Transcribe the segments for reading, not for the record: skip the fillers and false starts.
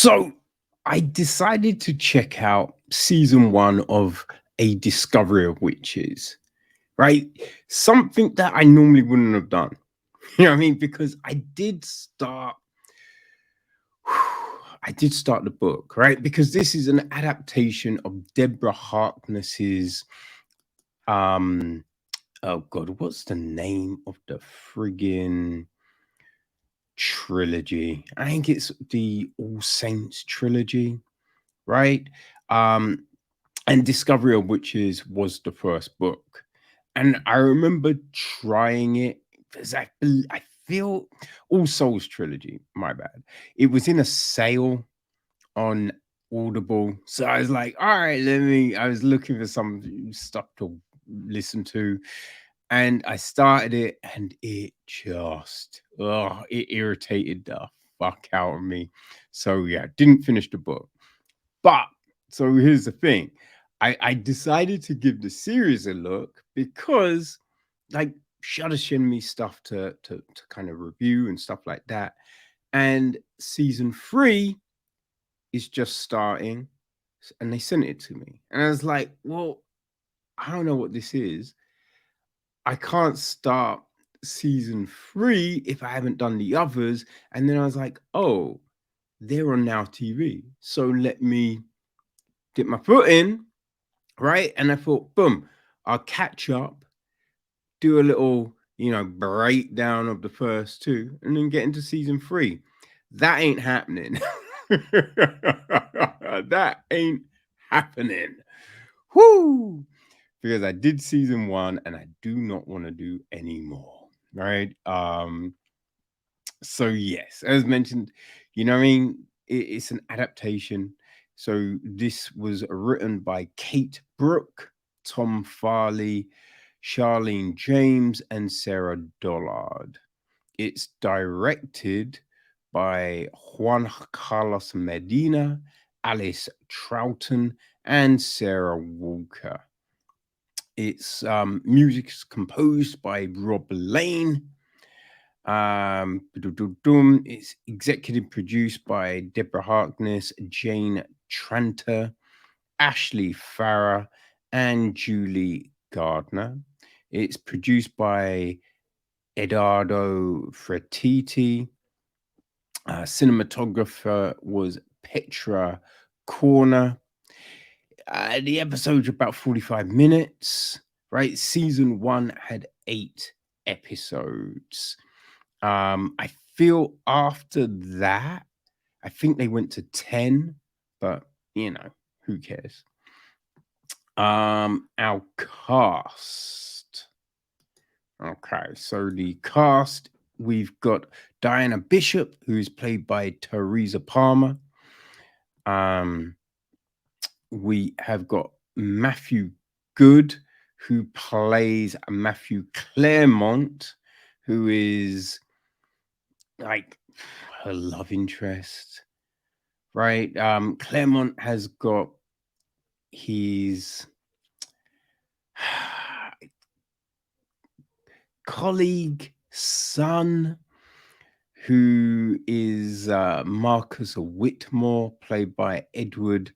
So I decided to check out season one of A Discovery of Witches, right? Something that I normally wouldn't have done. You know what I mean? Because I did start the book, right? Because this is an adaptation of Deborah Harkness's um oh god, what's the name of the friggin' trilogy? I think it's the All Saints trilogy, right? Um and Discovery of Witches was the first book. And I remember trying it because I feel All Souls trilogy, my bad. It was in a sale on Audible. So I was like, all right, I was looking for some stuff to listen to. And I started it and it irritated the fuck out of me. So yeah, didn't finish the book. But so here's the thing. I decided to give the series a look because like Shudder sent me stuff to kind of review and stuff like that. And season 3 is just starting and they sent it to me. And I was like, well, I don't know what this is. I can't start season 3 if I haven't done the others. And then I was like, oh, they're on Now TV. So let me dip my foot in, right? And I thought, boom, I'll catch up, do a little, breakdown of the first two, and then get into season 3. That ain't happening. That ain't happening. Whoo! Because I did season 1 and I do not want to do any more. Right. So yes, as mentioned, what I mean, it's an adaptation. So this was written by Kate Brooke, Tom Farley, Charlene James, and Sarah Dollard. It's directed by Juan Carlos Medina, Alice Troughton, and Sarah Walker. Its music is composed by Rob Lane. It's executive produced by Deborah Harkness, Jane Tranter, Ashley Farah, and Julie Gardner. It's produced by Edardo Frettiti. Cinematographer was Petra Corner. The episode's about 45 minutes, right? Season 1 had 8 episodes. I feel after that, I think they went to 10, but who cares? Our cast. Okay, so the cast, we've got Diana Bishop, who is played by Teresa Palmer. We have got Matthew Good, who plays Matthew Claremont, who is like her love interest, right? Claremont has got his colleague son, who is Marcus Whitmore, played by Edward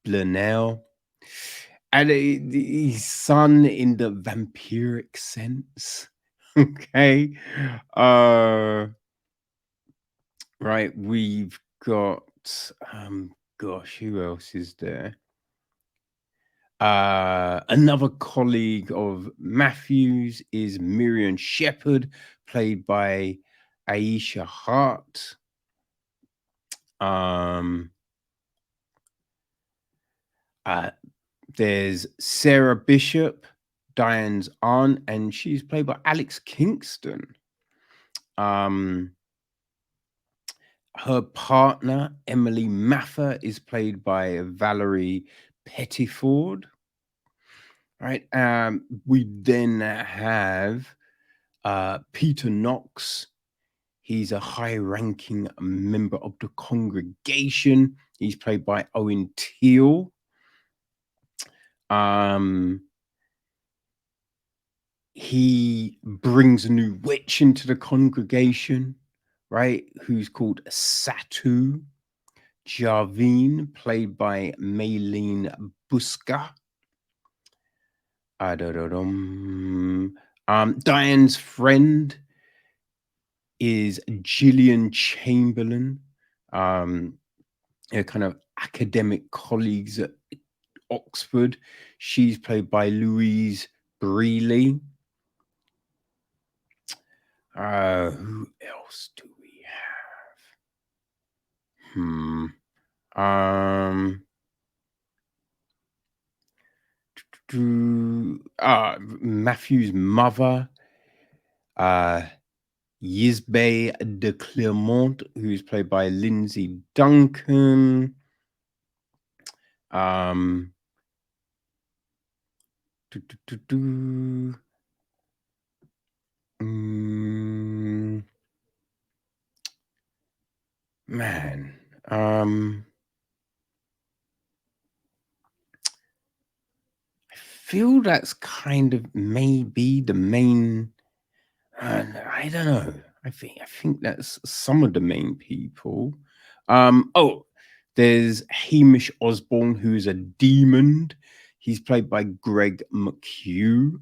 Blenell, and his son in the vampiric sense. Okay. Right, we've got gosh, who else is there? Another colleague of Matthews is Miriam Shepherd, played by Aisha Hart. There's Sarah Bishop, Diane's aunt, and she's played by Alex Kingston. Her partner, Emily Maffer, is played by Valerie Pettiford. Right. We then have Peter Knox. He's a high-ranking member of the congregation. He's played by Owen Teale. He brings a new witch into the congregation, right? Who's called Satu. Jarvine, played by Maylene Busca. Diane's friend is Gillian Chamberlain, kind of academic colleagues at Oxford. She's played by Louise Brealey. Who else do we have? Matthew's mother, Yisbe de Clermont, who's played by Lindsay Duncan. Man, I feel that's kind of maybe the main. I don't know. I think that's some of the main people. There's Hamish Osborne, who's a demon. He's played by Greg McHugh.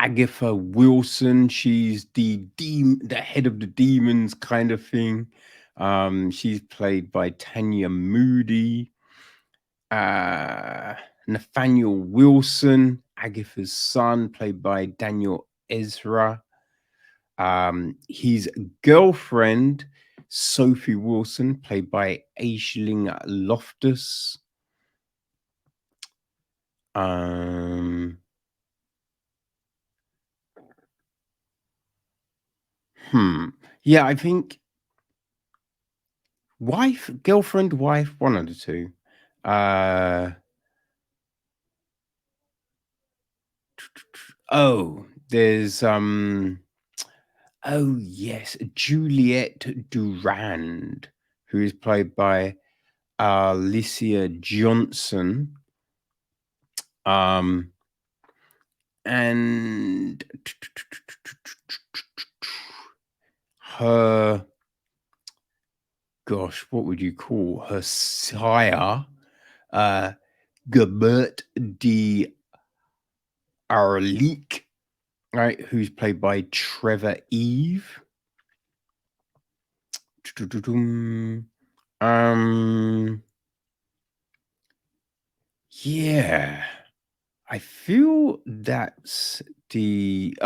Agatha Wilson, she's the head of the demons kind of thing. She's played by Tanya Moody. Nathaniel Wilson, Agatha's son, played by Daniel Ezra. His girlfriend, Sophie Wilson, played by Aisling Loftus. Yeah, I think girlfriend, wife, one of the two. There's yes, Juliette Durand, who is played by Alicia Johnson. And her, gosh, what would you call her sire? Gebert de Arlique, right, who's played by Trevor Eve. Yeah, I feel that's the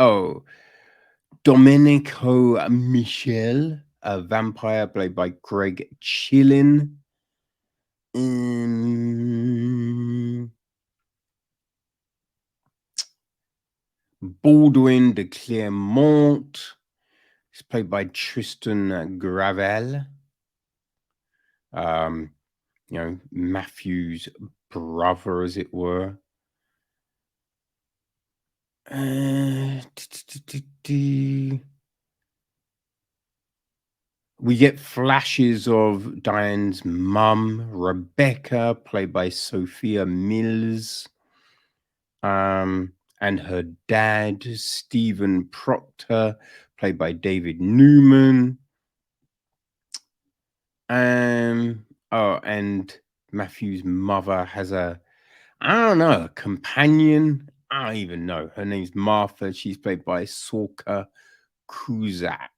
Domenico Michel, a vampire played by Greg Chillin. Baldwin de Clermont is played by Tristan Gravel. Matthew's brother, as it were. We get flashes of Diane's mum, Rebecca, played by Sophia Mills, and her dad, Stephen Proctor, played by David Newman. And Matthew's mother has a companion. I don't even know. Her name's Martha. She's played by Sorka Kuzak.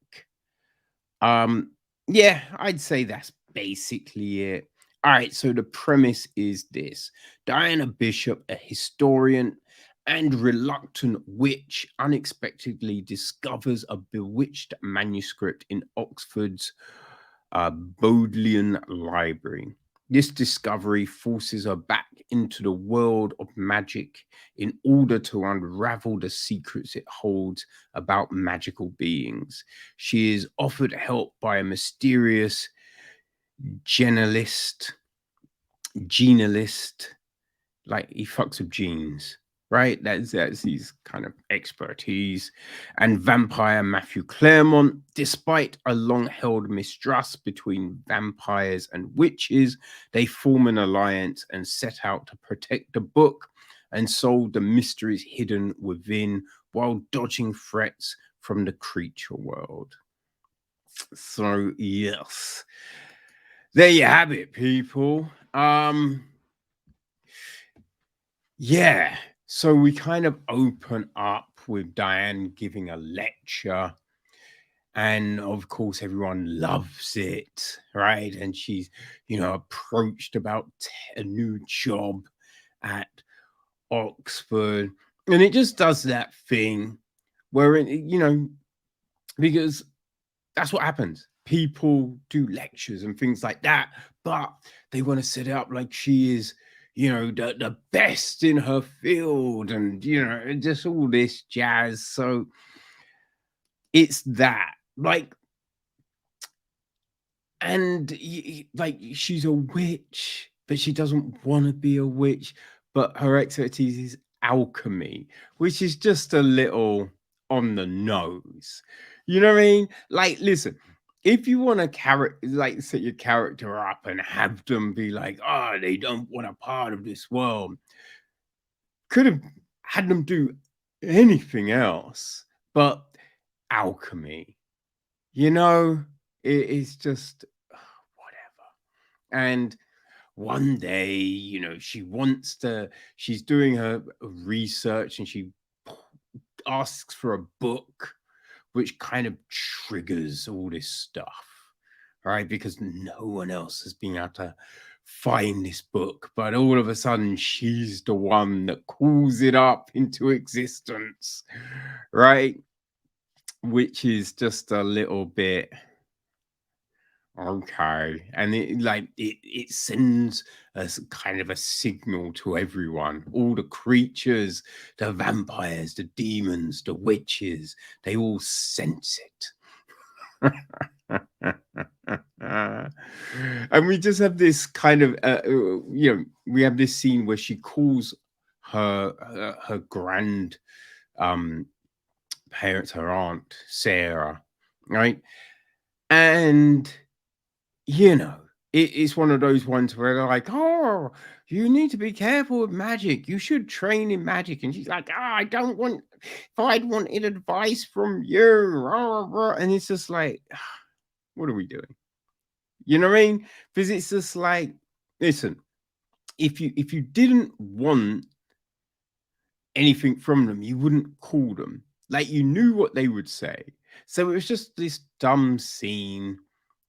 Yeah, I'd say that's basically it. All right, so the premise is this. Diana Bishop, a historian and reluctant witch, unexpectedly discovers a bewitched manuscript in Oxford's Bodleian Library. This discovery forces her back into the world of magic in order to unravel the secrets it holds about magical beings. She is offered help by a mysterious genalist, like he fucks with genes, right? That's his kind of expertise. And vampire Matthew Claremont, despite a long-held mistrust between vampires and witches, they form an alliance and set out to protect the book and solve the mysteries hidden within while dodging threats from the creature world. So yes, there you have it, people. Yeah. So we kind of open up with Diane giving a lecture, and of course everyone loves it, right? And she's, approached about a new job at Oxford, and it just does that thing where because that's what happens. People do lectures and things like that, but they want to set it up like she is, the best in her field, and just all this jazz. So it's that, like, and like, she's a witch, but she doesn't want to be a witch. But her expertise is alchemy, which is just a little on the nose. You know what I mean? Like, listen, if you want to like, set your character up and have them be like, oh, they don't want a part of this world, could have had them do anything else, but alchemy. You know, it is just whatever. And one day, she's doing her research, and she asks for a book, which kind of triggers all this stuff, right? Because no one else has been able to find this book, but all of a sudden she's the one that calls it up into existence, right? Which is just a little bit okay. And it sends as kind of a signal to everyone, all the creatures, the vampires, the demons, the witches, they all sense it. And we just have this kind of we have this scene where she calls her grand parents, her aunt Sarah, right? And it's one of those ones where they're like, oh, you need to be careful with magic, you should train in magic. And she's like, I don't want, if I'd wanted advice from you, rah, rah. And it's just like, what are we doing? You know what I mean? Because it's just like, listen, if you didn't want anything from them, you wouldn't call them. Like, you knew what they would say. So it was just this dumb scene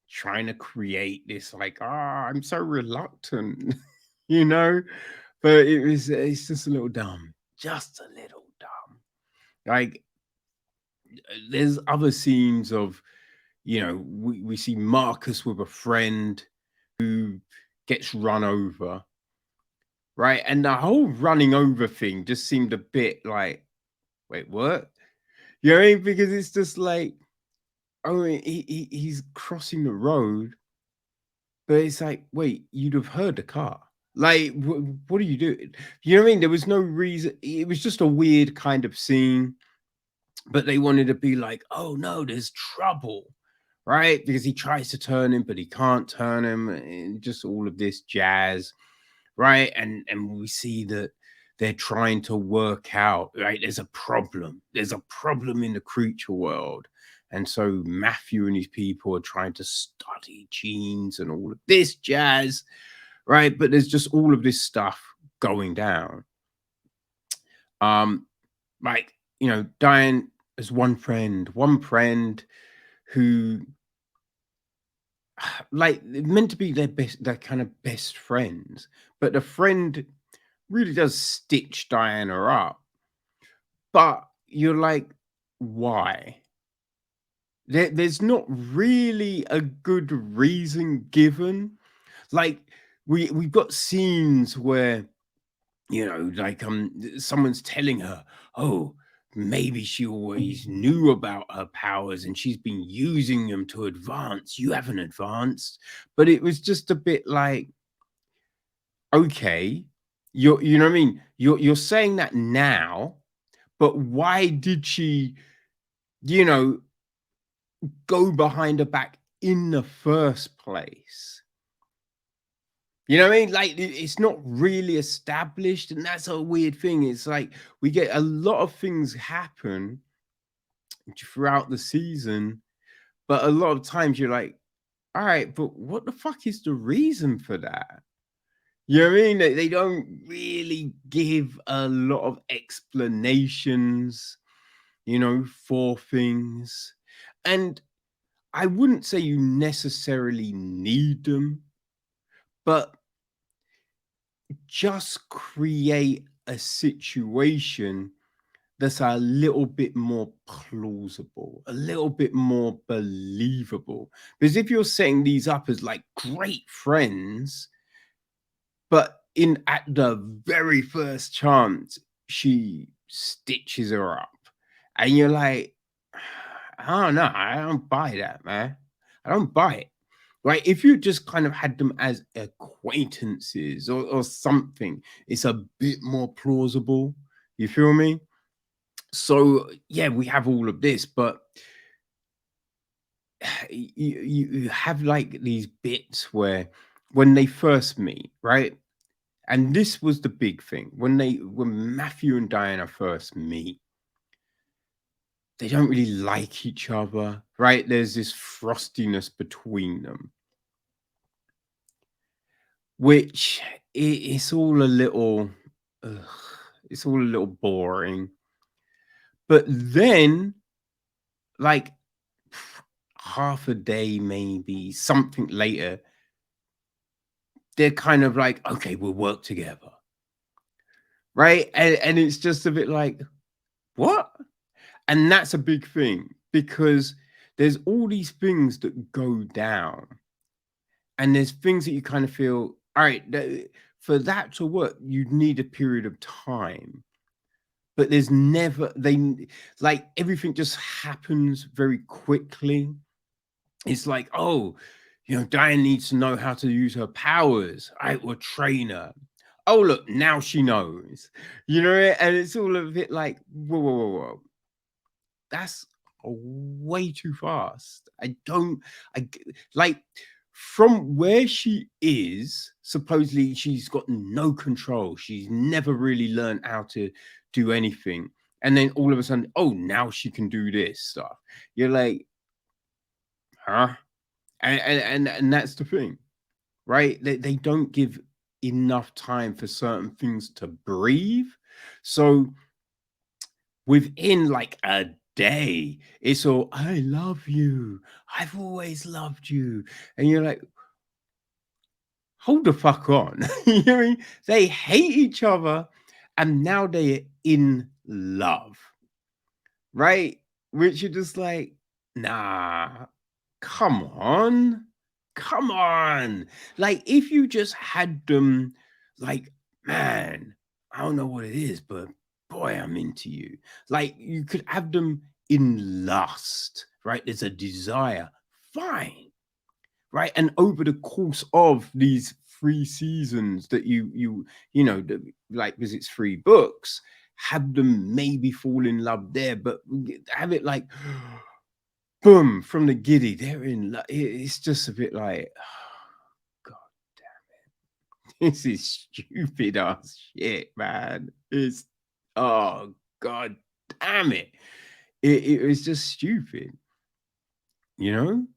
trying to create this, like, I'm so reluctant, you know? But it's just a little dumb. Just a little dumb. Like, there's other scenes of, we see Marcus with a friend who gets run over, right? And the whole running over thing just seemed a bit like, wait, what? You know what I mean? Because it's just like, oh, he's crossing the road, but it's like, wait, you'd have heard the car. Like, what are you doing? You know what I mean? There was no reason. It was just a weird kind of scene, but they wanted to be like, oh no, there's trouble, right? Because he tries to turn him, but he can't turn him, and just all of this jazz, right? And we see that they're trying to work out, right? There's a problem. There's a problem in the creature world. And so Matthew and his people are trying to study genes and all of this jazz, right? But there's just all of this stuff going down. Like, Diane has one friend who, like, meant to be their kind of best friends, but the friend really does stitch Diana up. But you're like, why? There's not really a good reason given. Like, we've got scenes where, like, someone's telling her, oh, maybe she always knew about her powers and she's been using them to advance. You haven't advanced. But it was just a bit like, okay, you know what I mean? You're saying that now, but why did she, you know, go behind her back in the first place? You know what I mean? Like, it's not really established, and that's a weird thing. It's like we get a lot of things happen throughout the season, But a lot of times you're like, all right, but what the fuck is the reason for that? You know what I mean? They don't really give a lot of explanations, for things. And I wouldn't say you necessarily need them, but just create a situation that's a little bit more plausible, a little bit more believable. Because if you're setting these up as like great friends, but in at the very first chance, she stitches her up, and you're like, I don't know, I don't buy that, man. I don't buy it. Right? If you just kind of had them as acquaintances or something, it's a bit more plausible. You feel me? So yeah, we have all of this, but you have like these bits where when they first meet, right? And this was the big thing when Matthew and Diana first meet, they don't really like each other, right? There's this frostiness between them, which it's all a little, ugh, it's all a little boring. But then, like half a day, maybe something later, they're kind of like, okay, we'll work together, right? And it's just a bit like, what? And that's a big thing because there's all these things that go down, and there's things that you kind of feel, all right, for that to work, you'd need a period of time. But there's never like everything just happens very quickly. It's like, oh, Diane needs to know how to use her powers. I will train her. Oh, look, now she knows. And it's all a bit like, whoa, whoa, whoa, whoa. That's way too fast. Like from where she is, supposedly she's got no control. She's never really learned how to do anything. And then all of a sudden, oh, now she can do this stuff. You're like, huh? And that's the thing, right? They don't give enough time for certain things to breathe. So within like a day, it's all, I love you. I've always loved you. And you're like, hold the fuck on. You know what I mean? They hate each other and now they're in love, right? Which you're just like, nah, come on. Come on. Like, if you just had them, like, man, I don't know what it is, but boy, I'm into you. Like, you could have them in lust, right? There's a desire. Fine. Right. And over the course of these 3 seasons that like, because it's 3 books, have them maybe fall in love there, but have it like boom from the giddy. They're in love. It's just a bit like, God damn it. This is stupid ass shit, man. Oh, God damn it. It was just stupid, you know?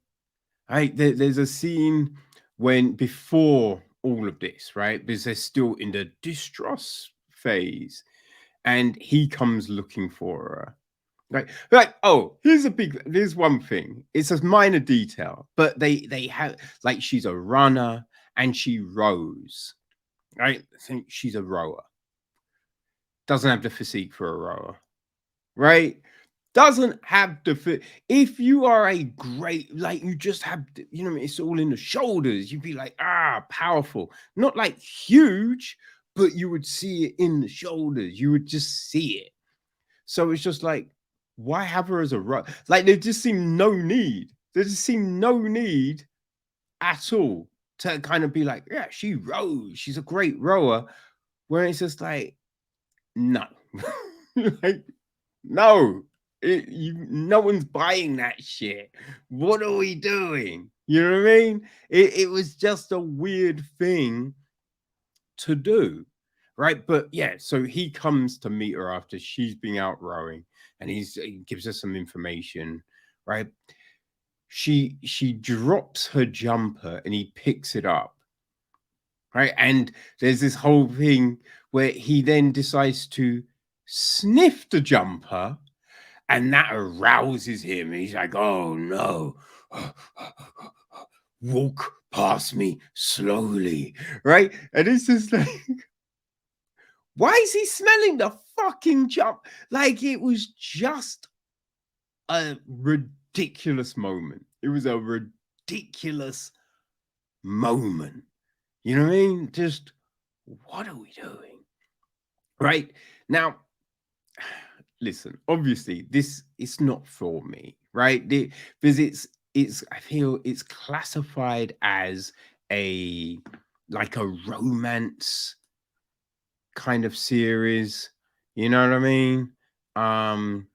Right, there's a scene when before all of this, right? Because they're still in the distrust phase, and he comes looking for her. Right. Oh, here's one thing. It's a minor detail, but they have like she's a runner and she rows. Right? I think she's a rower. Doesn't have the physique for a rower. Right? Doesn't have the fit. If you are a great, like you just have, it's all in the shoulders. You'd be like, powerful. Not like huge, but you would see it in the shoulders. You would just see it. So it's just like, why have her as a row? Like there just seemed no need. There just seemed no need at all to kind of be like, yeah, she rows. She's a great rower. Where it's just like, no. Like, no, no one's buying that shit. What are we doing? You know what I mean? It was just a weird thing to do, right? But yeah, so he comes to meet her after she's been out rowing, and he gives us some information, right? she drops her jumper and he picks it up, right? And there's this whole thing where he then decides to sniff the jumper, and that arouses him. He's like, oh no, walk past me slowly, right? And it's just like, why is he smelling the fucking jump? Like, it was just a ridiculous moment. It was a ridiculous moment. You know what I mean? Just, what are we doing? Right? Now, listen, obviously, this is not for me, right? Because it's I feel it's classified as a like a romance kind of series. You know what I mean? Um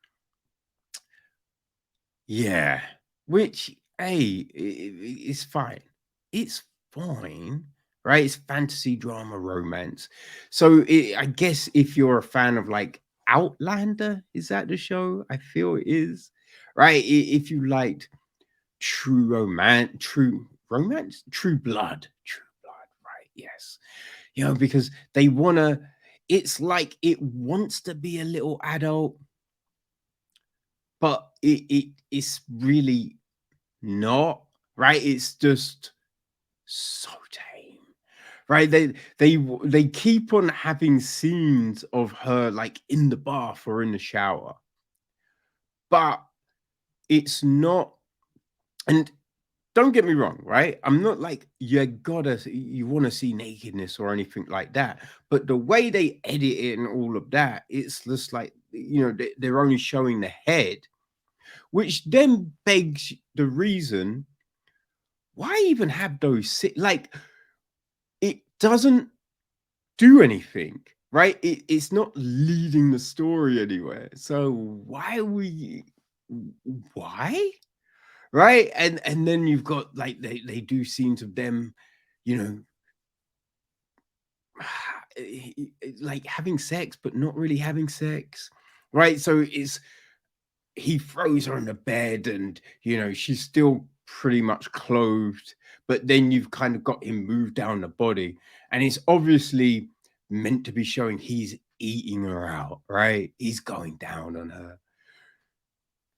Yeah, which, hey, it's fine. It's fine, right? It's fantasy, drama, romance. So I guess if you're a fan of like Outlander, is that the show? I feel it is, right? If you liked true romance, true blood, right? Yes, because they wanna. It's like it wants to be a little adult, but it's really not, right? It's just so tame, right? They keep on having scenes of her like in the bath or in the shower, but it's not. And don't get me wrong, right? I'm not like you want to see nakedness or anything like that, but the way they edit it and all of that, it's just like they're only showing the head, which then begs the reason, why even have those like, it doesn't do anything, right? It's not leading the story anywhere. So why? Right? And then you've got like they do scenes of them, you know, like having sex, but not really having sex. Right. So he throws her on the bed and she's still pretty much clothed, but then you've kind of got him moved down the body, and it's obviously meant to be showing he's eating her out, right? He's going down on her,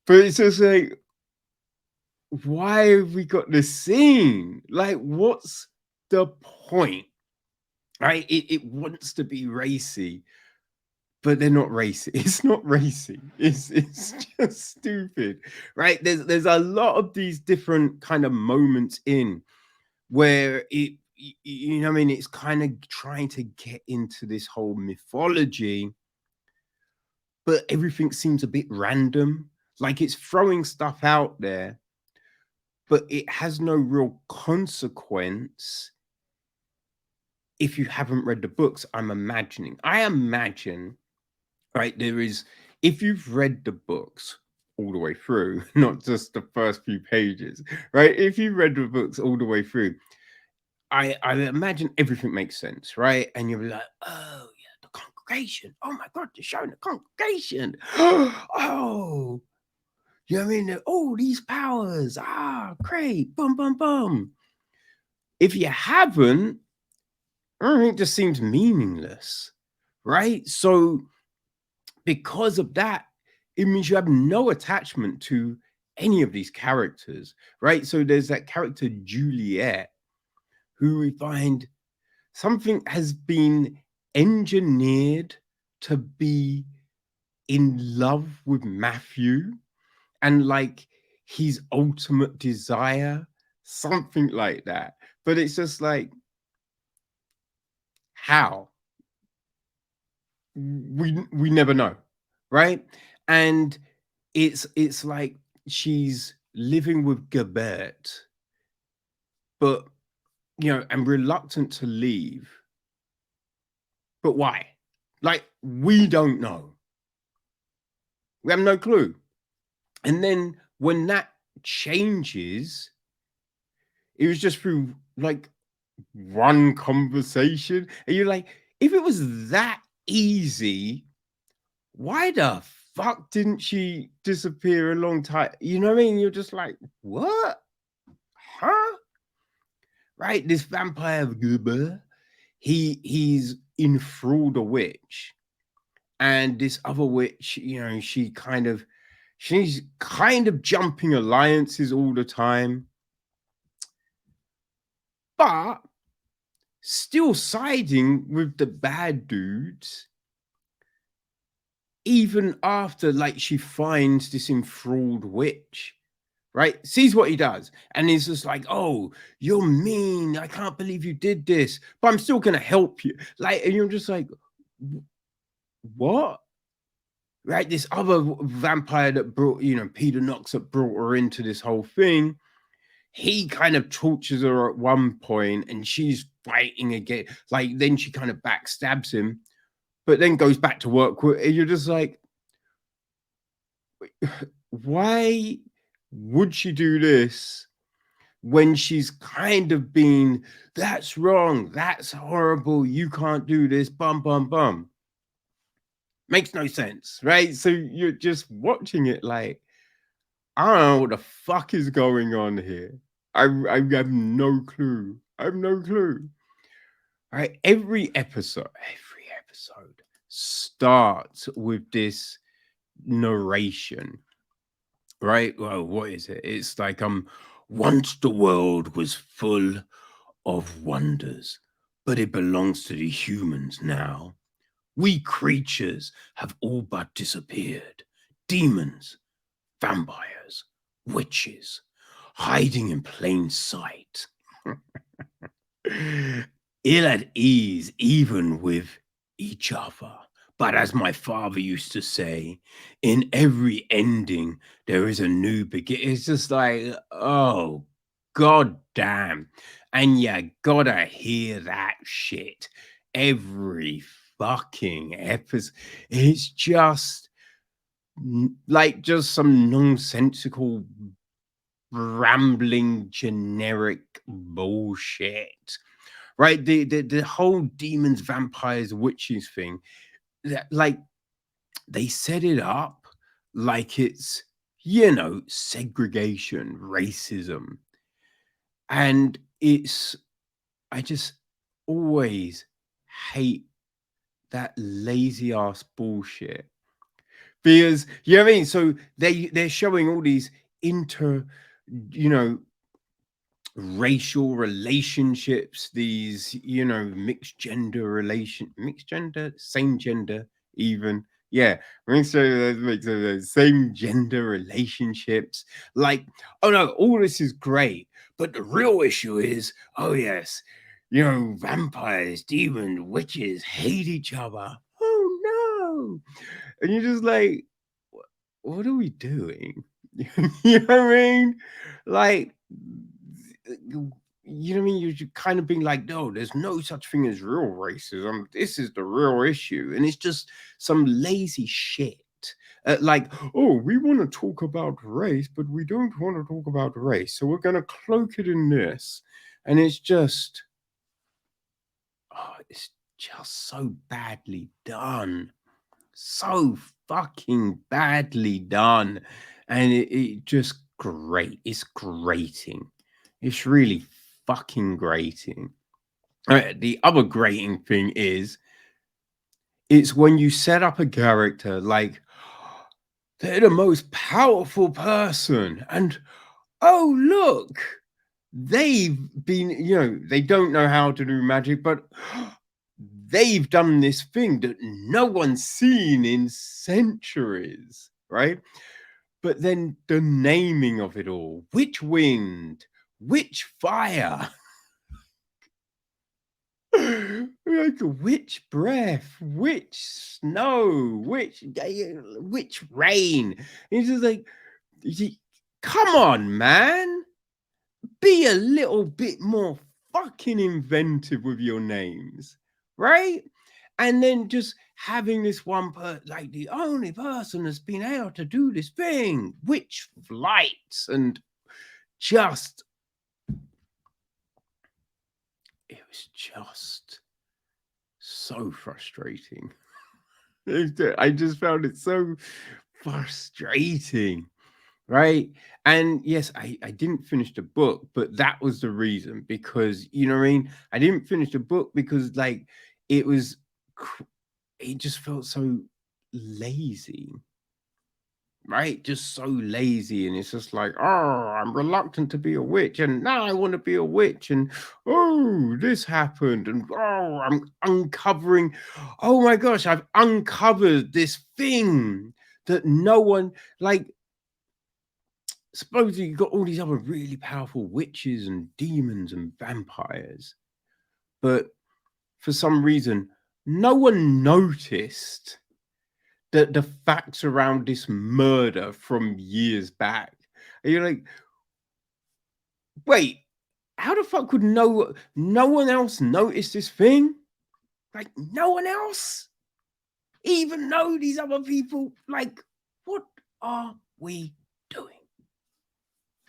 but it's just like, why have we got this scene? Like, what's the point? Right? It wants to be racy, but they're not racy. It's not racy. It's just stupid, right? There's a lot of these different kind of moments in where I mean, it's kind of trying to get into this whole mythology, but everything seems a bit random. Like, it's throwing stuff out there, but it has no real consequence if you haven't read the books. I imagine, right? If you've read the books all the way through, not just the first few pages, right? If you read the books all the way through, I imagine everything makes sense, right? And you'll be like, oh yeah, the congregation. Oh my god, they're showing the congregation. Oh, you know what I mean? Oh, these powers. Ah, great. Bum bum bum. If you haven't, it just seems meaningless, right? So because of that, it means you have no attachment to any of these characters, right? So there's that character Juliet, who we find something has been engineered to be in love with Matthew and like his ultimate desire, something like that. But it's just like, how? We never know, right? And it's like she's living with Gabert, but and reluctant to leave. But why? Like, we don't know. We have no clue. And then when that changes, it was just through like one conversation. And you're like, if it was that easy, why the fuck didn't she disappear a long time? You know what I mean? You're just like, what? Huh? Right? This vampire, he's enthralled a witch, and this other witch, she's kind of jumping alliances all the time, but still siding with the bad dudes, even after like she finds this enthralled witch, right? Sees what he does, and he's just like, oh, you're mean, I can't believe you did this, but I'm still gonna help you. Like, and you're just like, what? Right? This other vampire that brought, Peter Knox, that brought her into this whole thing, he kind of tortures her at one point, and she's fighting again. Like, then she kind of backstabs him, but then goes back to work. You're just like, why would she do this when she's kind of been, that's wrong, that's horrible, you can't do this, bum, bum, bum. Makes no sense, right? So you're just watching it like, I don't know what the fuck is going on here. I have no clue. I have no clue. All right, every episode starts with this narration, right? Well, what is it? It's like, once the world was full of wonders, but it belongs to the humans now. We creatures have all but disappeared. Demons, vampires, witches, hiding in plain sight. Ill at ease even with each other. But as my father used to say, in every ending, there is a new beginning. It's just like, oh, god damn. And you gotta hear that shit every fucking episode. It's just like just some nonsensical, rambling, generic bullshit. Right? The whole demons, vampires, witches thing, like, they set it up like it's, segregation, racism. And I just always hate that lazy ass bullshit. Because, you know what I mean? So they're showing all these you know, racial relationships, these, mixed gender, same gender, even. Yeah, same gender relationships. Like, oh no, all this is great, but the real issue is, oh yes, vampires, demons, witches hate each other. Oh no. And you're just like, what are we doing? You know what I mean? Like, you know what I mean? You're kind of being like, no, there's no such thing as real racism. This is the real issue. And it's just some lazy shit. Like, oh, we want to talk about race, but we don't want to talk about race. So we're going to cloak it in this. And it's just, it's just so badly done. So fucking badly done. And it just great. It's grating. It's really fucking grating. The other grating thing is, it's when you set up a character like, they're the most powerful person, and oh look, they've been, they don't know how to do magic, but they've done this thing that no one's seen in centuries, right? But then the naming of it all, which wind, which fire, like which breath, which snow, which rain. It's just like, come on, man, be a little bit more fucking inventive with your names, right? And then just having this one like the only person that's been able to do this thing, which flights, and just, it was just so frustrating. I just found it so frustrating, right? And yes, I didn't finish the book, but that was the reason, because you know what I mean. I didn't finish the book because like it was, it just felt so lazy, right? Just so lazy. And it's just like, oh, I'm reluctant to be a witch. And now I want to be a witch. And oh, this happened. And oh, I'm uncovering. Oh my gosh, I've uncovered this thing that no one, like, supposedly you've got all these other really powerful witches and demons and vampires. But for some reason, no one noticed that the facts around this murder from years back. And you're like, wait, how the fuck would no one else notice this thing? Like, no one else? Even though these other people, like, what are we doing?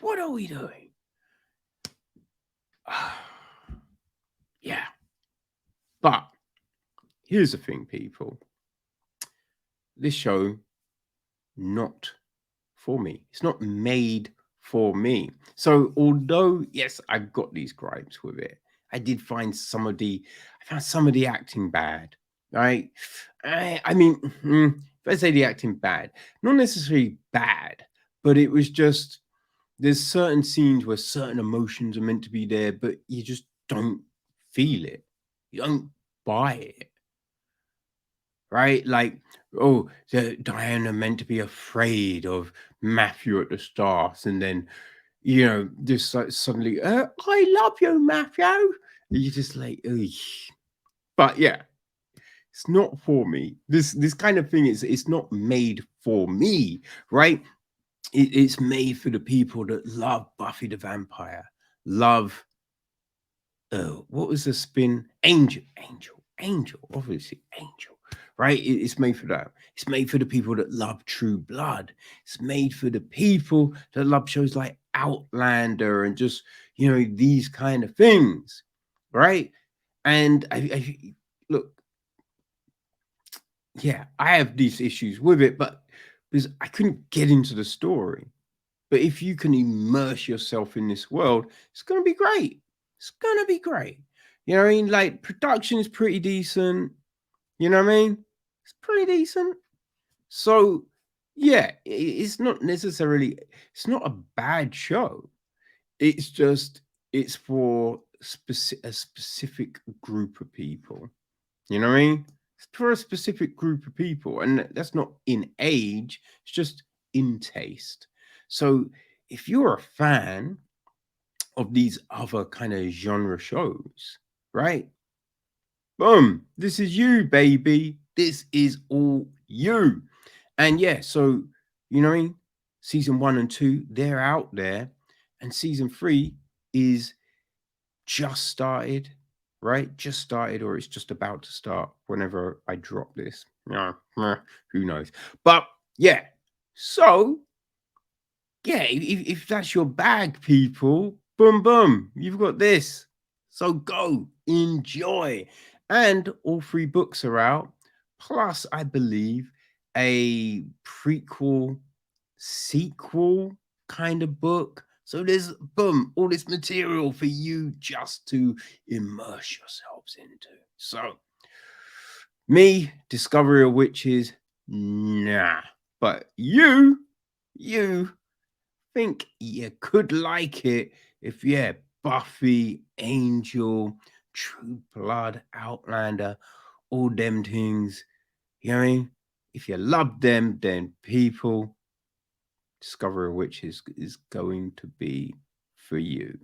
What are we doing? Yeah. But here's the thing, people. This show, not for me. It's not made for me. So although, yes, I've got these gripes with it, I did find I found some of the acting bad, right? I mean, if I say the acting bad, not necessarily bad, but it was just, there's certain scenes where certain emotions are meant to be there, but you just don't feel it. You don't buy it, right? Like, oh, Diana meant to be afraid of Matthew at the start, and then just like suddenly, I love you, Matthew. And you're just like, ugh. But yeah, it's not for me. This kind of thing it's not made for me, right? It's made for the people that love Buffy the Vampire, love what was the spin? Angel, obviously Angel, right? It's made for that. It's made for the people that love True Blood. It's made for the people that love shows like Outlander and just these kind of things, right? And I look, yeah, I have these issues with it, but because I couldn't get into the story. But if you can immerse yourself in this world, it's going to be great. It's going to be great. You know what I mean? Like, production is pretty decent. You know what I mean? It's pretty decent. So, yeah, it's not necessarily, it's not a bad show. It's just, it's for a specific group of people. You know what I mean? It's for a specific group of people. And that's not in age, it's just in taste. So if you're a fan of these other kind of genre shows, right? Boom, this is you, baby. This is all you. And yeah, so you know what I mean? Season 1 and 2, they're out there. And season 3 is just started, right? Just started, or it's just about to start whenever I drop this. Yeah, who knows? But yeah, so yeah, if that's your bag, people, boom, boom, you've got this. So go enjoy. And all 3 books are out. Plus, I believe a prequel, sequel kind of book. So there's boom, all this material for you just to immerse yourselves into. So me, Discovery of Witches, nah. But you think you could like it if, yeah, Buffy, Angel, True Blood, Outlander, all them things. You know what I mean? If you love them, then people, Discovery of Witches is going to be for you.